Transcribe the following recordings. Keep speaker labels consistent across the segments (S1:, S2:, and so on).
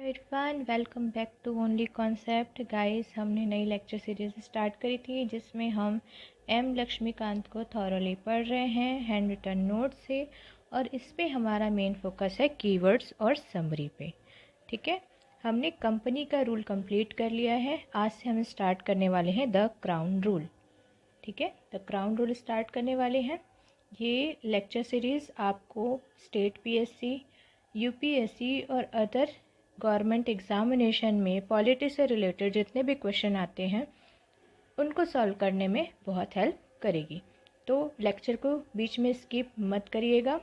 S1: Irfan, welcome back to only concept. Guys, हमने नई lecture series start करी थी जिसमें हम एम लक्ष्मीकांत को थॉरोली पढ़ रहे हैं हैंड रिटन नोट से, और इस पे हमारा मेन फोकस है कीवर्ड्स और समरी पे। ठीक है, हमने कंपनी का रूल कंप्लीट कर लिया है। आज से हम स्टार्ट करने वाले हैं द क्राउन रूल। ठीक है, द क्राउन रूल स्टार्ट करने वाले हैं। ये लेक्चर सीरीज़ आपको स्टेट पीएससी, यूपीएससी और अदर गवर्नमेंट एग्जामिनेशन में पॉलिटी से रिलेटेड जितने भी क्वेश्चन आते हैं उनको सॉल्व करने में बहुत हेल्प करेगी। तो लेक्चर को बीच में स्किप मत करिएगा।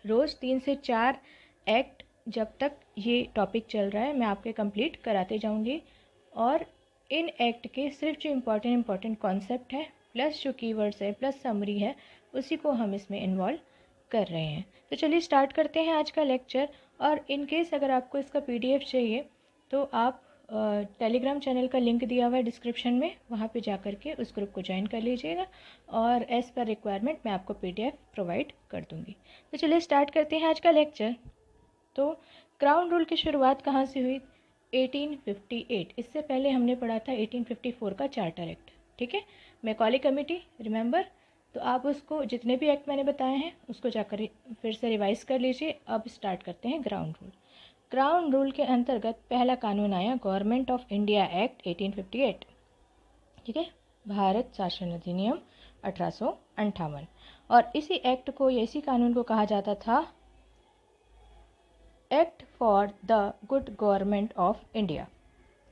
S1: रोज़ 3 से 4 एक्ट जब तक ये टॉपिक चल रहा है मैं आपके कंप्लीट कराते जाऊंगी, और इन एक्ट के सिर्फ जो इम्पॉर्टेंट कॉन्सेप्ट है प्लस जो कीवर्ड्स है प्लस समरी है उसी को हम इसमें इन्वॉल्व कर रहे हैं। तो चलिए स्टार्ट करते हैं आज का लेक्चर। और इन केस अगर आपको इसका पीडीएफ चाहिए तो आप टेलीग्राम चैनल का लिंक दिया हुआ है डिस्क्रिप्शन में, वहाँ पे जा कर के उस ग्रुप को ज्वाइन कर लीजिएगा और एज़ पर रिक्वायरमेंट मैं आपको पीडीएफ प्रोवाइड कर दूँगी। तो चलिए स्टार्ट करते हैं आज का लेक्चर। तो क्राउन रूल की शुरुआत कहाँ से हुई? 1858। इससे पहले हमने पढ़ा था 1854 का चार्टर एक्ट। ठीक है, मैकॉले कमेटी, रिमेंबर? तो आप उसको जितने भी एक्ट मैंने बताए हैं उसको जाकर फिर से रिवाइज कर लीजिए। अब स्टार्ट करते हैं क्राउन रूल। क्राउन रूल के अंतर्गत पहला कानून आया गवर्नमेंट ऑफ इंडिया एक्ट 1858। ठीक है, भारत शासन अधिनियम 1858। और इसी एक्ट को या इसी कानून को कहा जाता था act for the good government of India.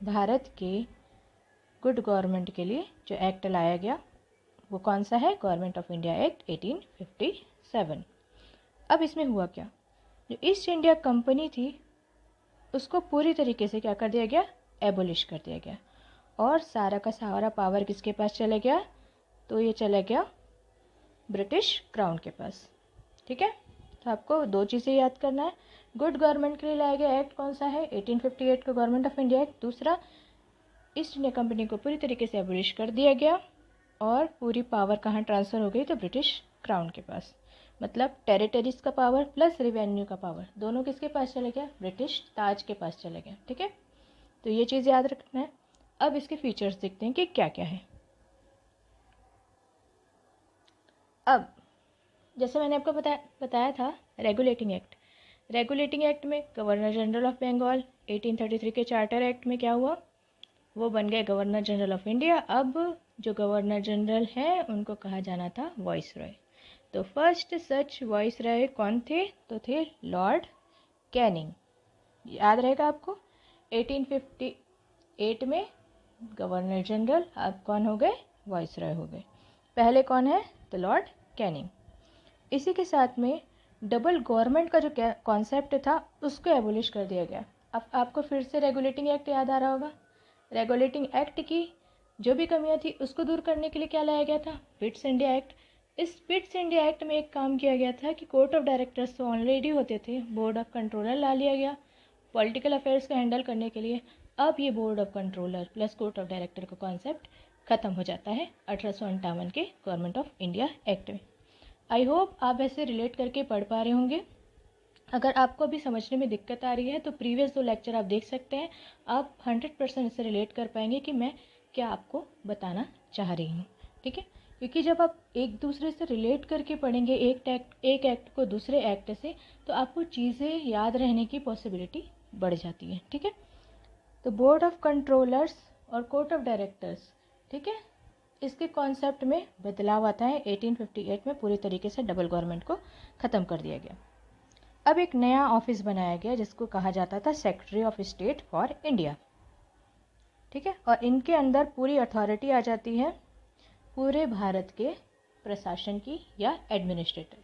S1: Bharat के गुड गवर्नमेंट के लिए जो एक्ट लाया गया वो कौन सा है? Government of India act 1857। अब इसमें हुआ क्या? जो ईस्ट इंडिया कंपनी थी उसको पूरी तरीके से क्या कर दिया गया? एबोलिश कर दिया गया। और सारा का सारा पावर किसके पास चला गया? तो ये चला गया ब्रिटिश क्राउन के पास। ठीक है, तो आपको दो चीज़ें याद करना है। गुड गवर्नमेंट के लिए लाया गया एक्ट कौन सा है? 1858 का गवर्नमेंट ऑफ इंडिया एक्ट। दूसरा, ईस्ट इंडिया कंपनी को पूरी तरीके से एबोलिश कर दिया गया और पूरी पावर कहाँ ट्रांसफ़र हो गई? तो ब्रिटिश क्राउन के पास। मतलब टेरिटरीज का पावर प्लस रिवेन्यू का पावर दोनों किसके पास चले गया? ब्रिटिश ताज के पास चले गया। ठीक है, तो ये चीज़ याद रखना है। अब इसके फीचर्स देखते हैं कि क्या क्या है। अब जैसे मैंने आपको बताया था रेगुलेटिंग एक्ट। रेगुलेटिंग एक्ट में गवर्नर जनरल ऑफ बंगाल 1833 के चार्टर एक्ट में क्या हुआ? वो बन गए गवर्नर जनरल ऑफ इंडिया। अब जो गवर्नर जनरल हैं उनको कहा जाना था वॉइस रॉय। तो फर्स्ट सच वॉइस रॉय कौन थे? तो थे लॉर्ड कैनिंग। याद रहेगा आपको। 1858 में गवर्नर जनरल, अब कौन हो गए? वॉइस रॉय हो गए। पहले कौन है? तो लॉर्ड कैनिंग। इसी के साथ में डबल गवर्नमेंट का जो कॉन्सेप्ट था उसको एबोलिश कर दिया गया। अब आपको फिर से रेगुलेटिंग एक्ट याद आ रहा होगा। रेगुलेटिंग एक्ट की जो भी कमियां थी उसको दूर करने के लिए क्या लाया गया था? Pitt's India act. इस पिट्स इंडिया एक्ट में एक काम किया गया था कि कोर्ट ऑफ डायरेक्टर्स तो ऑलरेडी होते थे, बोर्ड ऑफ कंट्रोलर ला लिया गया पॉलिटिकल अफेयर्स को हैंडल करने के लिए। अब ये board of controller plus court of director का कॉन्सेप्ट खत्म हो जाता है 1858 के गवर्नमेंट ऑफ इंडिया एक्ट में। आई होप आप ऐसे रिलेट करके पढ़ पा रहे होंगे। अगर आपको अभी समझने में दिक्कत आ रही है तो प्रीवियस 2 लेक्चर आप देख सकते हैं। आप 100% इससे रिलेट कर पाएंगे कि मैं क्या आपको बताना चाह रही हूँ। ठीक है, क्योंकि जब आप एक दूसरे से रिलेट करके पढ़ेंगे एक एक्ट को दूसरे एक्ट से, तो आपको चीज़ें याद रहने की पॉसिबिलिटी बढ़ जाती है। ठीक है, तो बोर्ड ऑफ कंट्रोलर्स और कोर्ट ऑफ डायरेक्टर्स, ठीक है, इसके कॉन्सेप्ट में बदलाव आता है। 1858 में पूरी तरीके से डबल गवर्नमेंट को ख़त्म कर दिया गया। अब एक नया ऑफिस बनाया गया जिसको कहा जाता था secretary of state for India. ठीक है, और इनके अंदर पूरी अथॉरिटी आ जाती है पूरे भारत के प्रशासन की या एडमिनिस्ट्रेटर।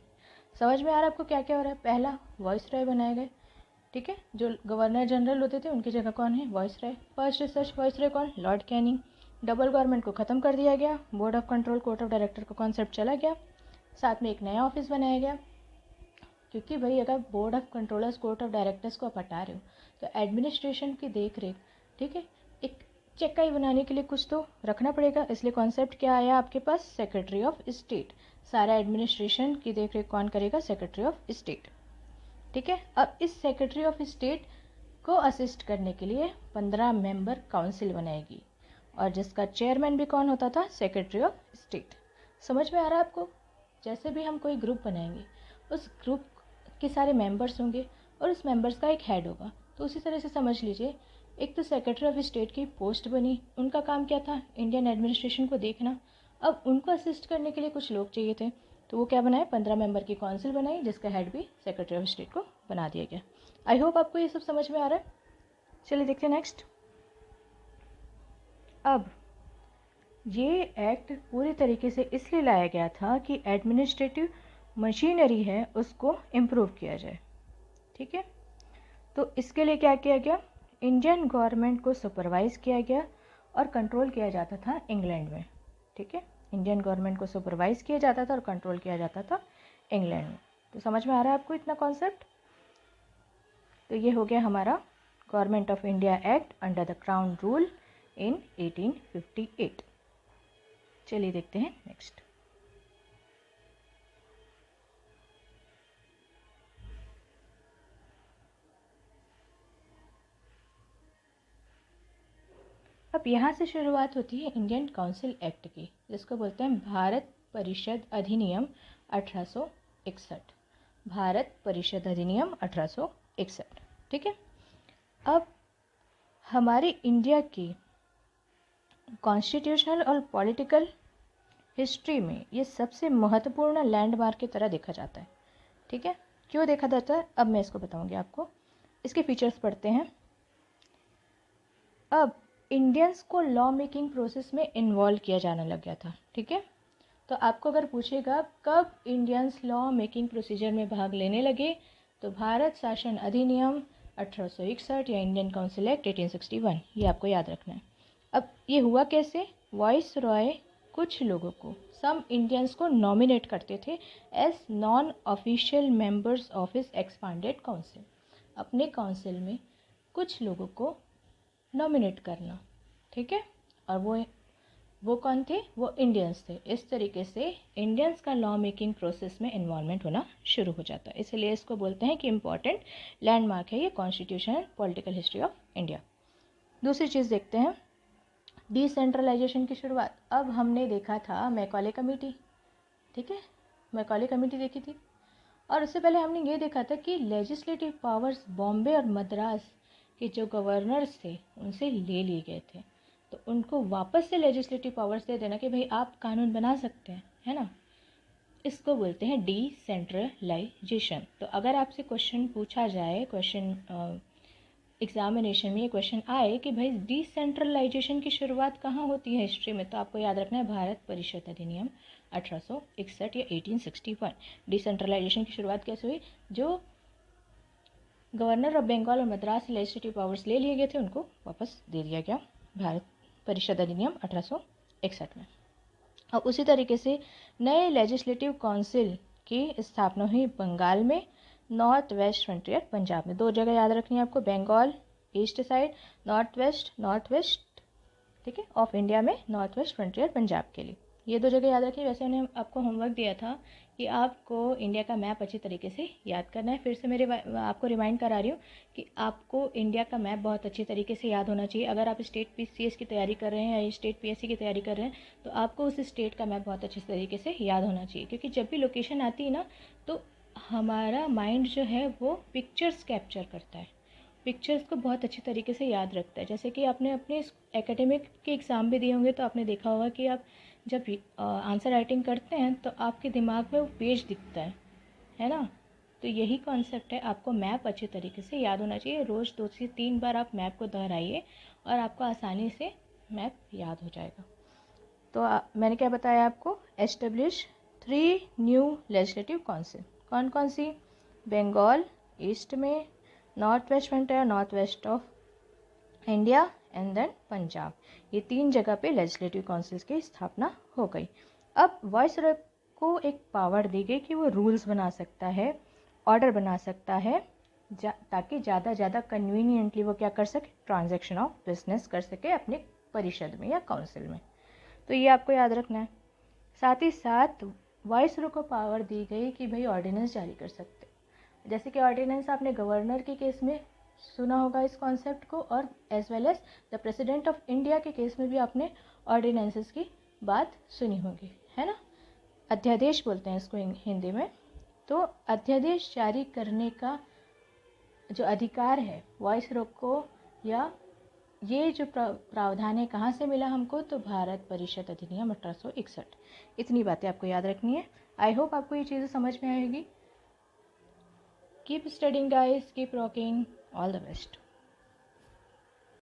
S1: समझ में आ रहा है आपको क्या क्या हो रहा है? पहला, वॉइस रॉय बनाए गए। ठीक है, जो गवर्नर जनरल होते थे उनकी जगह कौन है? Viceroy. First such viceroy कौन? Lord Canning. डबल गवर्नमेंट को ख़त्म कर दिया गया, board of control court of director का कॉन्सेप्ट चला गया, साथ में एक नया ऑफिस बनाया गया। क्योंकि भाई अगर board of controllers court of directors को आप हटा रहे हो तो एडमिनिस्ट्रेशन की देख रेख, ठीक है, एक चेकाई बनाने के लिए कुछ तो रखना पड़ेगा। इसलिए कॉन्सेप्ट क्या आया आपके पास? Secretary of state. सारा एडमिनिस्ट्रेशन की देख रेख कौन करेगा? Secretary of state. ठीक है, अब इस सेक्रेटरी ऑफ स्टेट को असिस्ट करने के लिए 15 मेंबर काउंसिल बनाएगी और जिसका चेयरमैन भी कौन होता था? Secretary of state. समझ में आ रहा है आपको? जैसे भी हम कोई ग्रुप बनाएंगे उस ग्रुप के सारे मेंबर्स होंगे और उस मेंबर्स का एक हेड होगा। तो उसी तरह से समझ लीजिए, एक तो सेक्रेटरी ऑफ स्टेट की पोस्ट बनी, उनका काम क्या था? इंडियन एडमिनिस्ट्रेशन को देखना। अब उनको असिस्ट करने के लिए कुछ लोग चाहिए थे, तो वो क्या बनाए? 15 मेंबर की काउंसिल बनाई जिसका हेड भी सेक्रेटरी ऑफ स्टेट को बना दिया गया। आई होप आपको ये सब समझ में आ रहा है। चलिए देखते हैं नेक्स्ट। अब ये एक्ट पूरी तरीके से इसलिए लाया गया था कि एडमिनिस्ट्रेटिव मशीनरी है उसको इम्प्रूव किया जाए। ठीक है, तो इसके लिए क्या किया गया? इंडियन गवर्नमेंट को सुपरवाइज किया गया और कंट्रोल किया जाता था इंग्लैंड में। ठीक है, इंडियन गवर्नमेंट को सुपरवाइज किया जाता था और कंट्रोल किया जाता था इंग्लैंड में। तो समझ में आ रहा है आपको इतना कॉन्सेप्ट? तो ये हो गया हमारा government of India act under the crown rule in 1858। चलिए देखते हैं नेक्स्ट। अब यहाँ से शुरुआत होती है इंडियन काउंसिल एक्ट की, जिसको बोलते हैं भारत परिषद अधिनियम 1861। भारत परिषद अधिनियम 1861। ठीक है, अब हमारी इंडिया की कॉन्स्टिट्यूशनल और पॉलिटिकल हिस्ट्री में ये सबसे महत्वपूर्ण लैंडमार्क की तरह देखा जाता है। ठीक है, क्यों देखा जाता है अब मैं इसको बताऊंगी आपको। इसके फीचर्स पढ़ते हैं। अब इंडियंस को लॉ मेकिंग प्रोसेस में इन्वॉल्व किया जाने लग गया था। ठीक है, तो आपको अगर पूछेगा कब इंडियंस लॉ मेकिंग प्रोसीजर में भाग लेने लगे, तो भारत शासन अधिनियम 1861 या इंडियन काउंसिल एक्ट 1861, ये आपको याद रखना है। अब ये हुआ कैसे? वॉइस रॉय कुछ लोगों को, सम इंडियंस को नॉमिनेट करते थे as non official members of his expanded council. अपने काउंसिल में कुछ लोगों को नॉमिनेट करना। ठीक है, और वो कौन थे? वो इंडियंस थे। इस तरीके से इंडियंस का लॉ मेकिंग प्रोसेस में इन्वॉल्वमेंट होना शुरू हो जाता है। इसलिए इसको बोलते हैं कि इम्पॉर्टेंट लैंडमार्क है ये constitution political history of India. दूसरी चीज़ देखते हैं, डिसेंट्रलाइजेशन की शुरुआत। अब हमने देखा था मैकॉले कमेटी। ठीक है, मैकॉले कमेटी देखी थी, और उससे पहले हमने ये देखा था कि लेजिस्लेटिव पावर्स बॉम्बे और मद्रास के जो गवर्नर्स थे उनसे ले लिए गए थे, तो उनको वापस से लेजिस्लेटिव पावर्स दे देना कि भाई आप कानून बना सकते हैं, है ना। इसको बोलते हैं डिसेंट्रलाइजेशन। तो अगर आपसे क्वेश्चन पूछा जाए, क्वेश्चन एग्जामिनेशन में ये क्वेश्चन आए कि भाई डिसेंट्रलाइजेशन की शुरुआत कहाँ होती है हिस्ट्री में, तो आपको याद रखना है भारत परिषद अधिनियम 1861 या 1861। डिसेंट्रलाइजेशन की शुरुआत कैसे हुई? जो गवर्नर ऑफ बंगाल और मद्रास से लेजिस्लेटिव पावर्स ले लिए गए थे उनको वापस दे दिया गया भारत परिषद अधिनियम 1861 में। और उसी तरीके से नए लेजिस्लेटिव काउंसिल की स्थापना हुई बंगाल में, नॉर्थ वेस्ट फ्रंटियर पंजाब में। दो जगह याद रखनी है आपको, Bengal east side, north west, ठीक है, ऑफ इंडिया में नॉर्थ वेस्ट फ्रंटियर पंजाब के लिए। ये दो जगह याद रखिए। वैसे उन्हें आपको होमवर्क दिया था कि आपको इंडिया का मैप अच्छी तरीके से याद करना है। फिर से आपको रिमाइंड करा रही हूँ कि आपको इंडिया का मैप बहुत अच्छी तरीके से याद होना चाहिए। अगर आप स्टेट पीसीएस की तैयारी कर रहे हैं या स्टेट पीएससी की तैयारी कर रहे हैं, तो आपको उस स्टेट का मैप बहुत अच्छे तरीके से याद होना चाहिए, क्योंकि जब भी लोकेशन आती है ना, तो हमारा माइंड जो है वो पिक्चर्स कैप्चर करता है, पिक्चर्स को बहुत अच्छी तरीके से याद रखता है। जैसे कि आपने अपने एकेडमिक के एग्ज़ाम भी दिए होंगे, तो आपने देखा होगा कि आप जब आंसर राइटिंग करते हैं तो आपके दिमाग में वो पेज दिखता है ना। तो यही कॉन्सेप्ट है, आपको मैप अच्छे तरीके से याद होना चाहिए। रोज़ 2 से 3 बार आप मैप को दोहराइए और आपको आसानी से मैप याद हो जाएगा। तो मैंने क्या बताया आपको, एस्टेब्लिश 3 न्यू लेजिस्लेटिव काउंसिल। कौन कौन सी? बंगाल ईस्ट में, north west frontier north west of India and then Punjab. ये 3 जगह पे लेजिस्लेटिव काउंसिल्स की स्थापना हो गई। अब वाइसरॉय को एक पावर दी गई कि वो रूल्स बना सकता है, ऑर्डर बना सकता है, ताकि ज़्यादा कन्वीनियंटली वो क्या कर सके, ट्रांजैक्शन ऑफ बिजनेस कर सके अपने परिषद में या काउंसिल में। तो ये आपको याद रखना है। साथ ही साथ वाइसरॉय को पावर दी गई कि भाई ऑर्डिनेंस जारी कर सकते, जैसे कि ऑर्डिनेंस आपने गवर्नर के केस में सुना होगा इस कॉन्सेप्ट को, और as well as the president of India के केस में भी आपने ऑर्डिनेंसेस की बात सुनी होगी, है ना। अध्यादेश बोलते हैं इसको हिंदी में। तो अध्यादेश जारी करने का जो अधिकार है वॉइस रॉय को, या ये जो प्रावधान है कहाँ से मिला हमको, तो भारत परिषद अधिनियम 1861। इतनी बातें आपको याद रखनी है। आई होप आपको ये चीज़ें समझ में आएगी। Keep studying guys, keep rocking, all the best.